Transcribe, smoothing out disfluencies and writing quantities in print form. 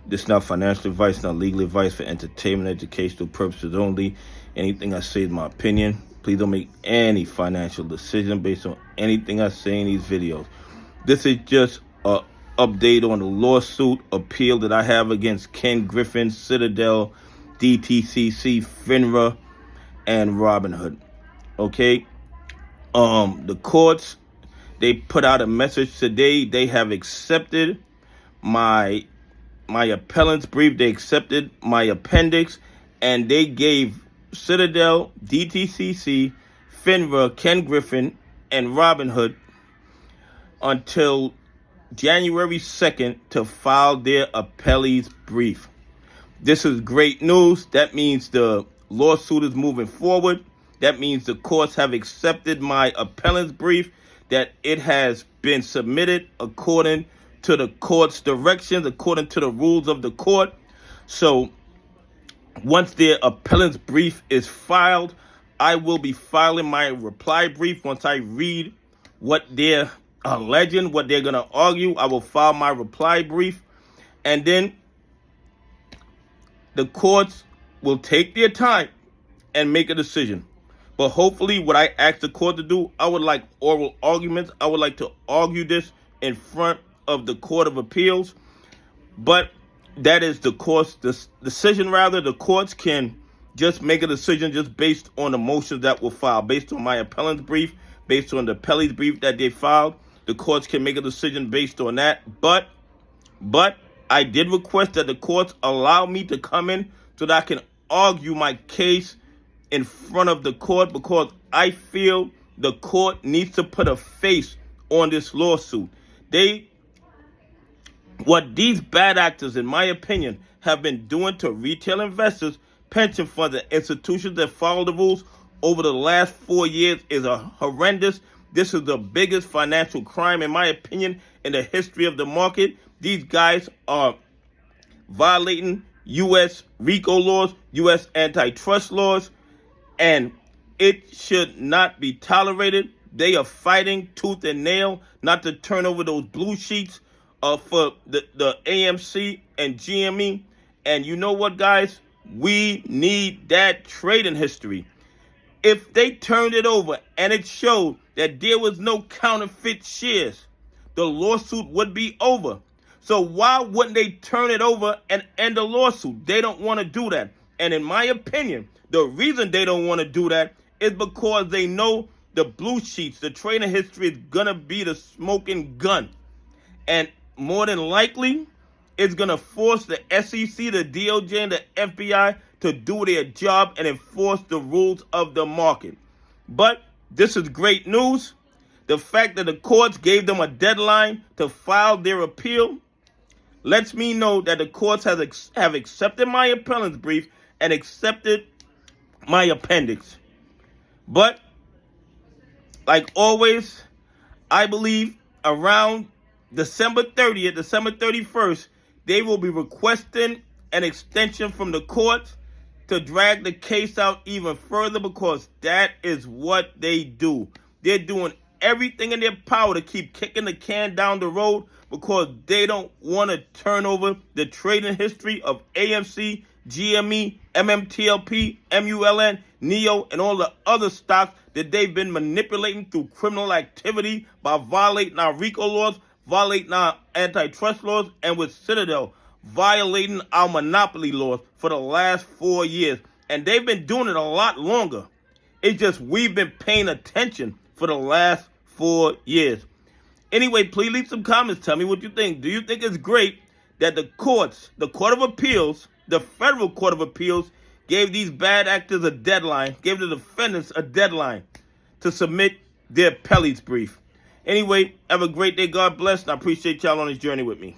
This is not financial advice, not legal advice, for entertainment, educational purposes only. Anything I say is my opinion. Please don't make any financial decision based on anything I say in these videos. This is just an update on the lawsuit appeal that I have against Ken Griffin, Citadel, DTCC, FiNRA, and Robinhood. Okay? The courts, they put out a message today. They have accepted my appellant's brief. They accepted my appendix, and they gave Citadel, DTCC, FiNRA, Ken Griffin, and Robinhood until January 2nd to file their appellees brief. This is great news. That means the lawsuit is moving forward. That means the courts have accepted my appellant's brief, that it has been submitted according to the court's directions, according to the rules of the court. So once their appellant's brief is filed, I will be filing my reply brief. Once I read what they're alleging, what they're going to argue, I will file my reply brief. And then the courts will take their time and make a decision. But hopefully what I asked the court to do, I would like oral arguments. I would like to argue this in front of the Court of Appeals. But that is the court's decision, rather. The courts can just make a decision just based on the motions that were filed, based on my appellant's brief, based on the appellee's brief that they filed. The courts can make a decision based on that. But I did request that the courts allow me to come in so that I can argue my case in front of the court, because I feel the court needs to put a face on this lawsuit. What these bad actors, in my opinion, have been doing to retail investors, pension funds, and institutions that follow the rules over the last 4 years is horrendous. This is the biggest financial crime, in my opinion, in the history of the market. These guys are violating U.S. RiCO laws, U.S. antitrust laws, and it should not be tolerated. They are fighting tooth and nail not to turn over those blue sheets for the AMC and GME. And you know what, guys? We need that trading history. If they turned it over and it showed that there was no counterfeit shares, the lawsuit would be over. So why wouldn't they turn it over and end the lawsuit? They don't want to do that. And in my opinion, the reason they don't want to do that is because they know the blue sheets, the trading history, is going to be the smoking gun. And more than likely, it's going to force the SEC, the DOJ, and the FBI to do their job and enforce the rules of the market. But this is great news. The fact that the courts gave them a deadline to file their appeal lets me know that the courts have accepted my appellant's brief and accepted my appendix. But like always, I believe around December 30th, December 31st, they will be requesting an extension from the courts to drag the case out even further, because that is what they do. They're doing everything in their power to keep kicking the can down the road, because they don't want to turn over the trading history of AMC, GME, MMTLP, MULN, NEO, and all the other stocks that they've been manipulating through criminal activity by violating our RiCO laws, violating our antitrust laws, and with Citadel, violating our monopoly laws for the last 4 years. And they've been doing it a lot longer. It's just we've been paying attention for the last 4 years. Anyway, please leave some comments. Tell me what you think. Do you think it's great that the courts, the Court of Appeals, the Federal Court of Appeals, gave these bad actors a deadline, gave the defendants a deadline to submit their appellees brief? Anyway, have a great day. God bless, and I appreciate y'all on this journey with me.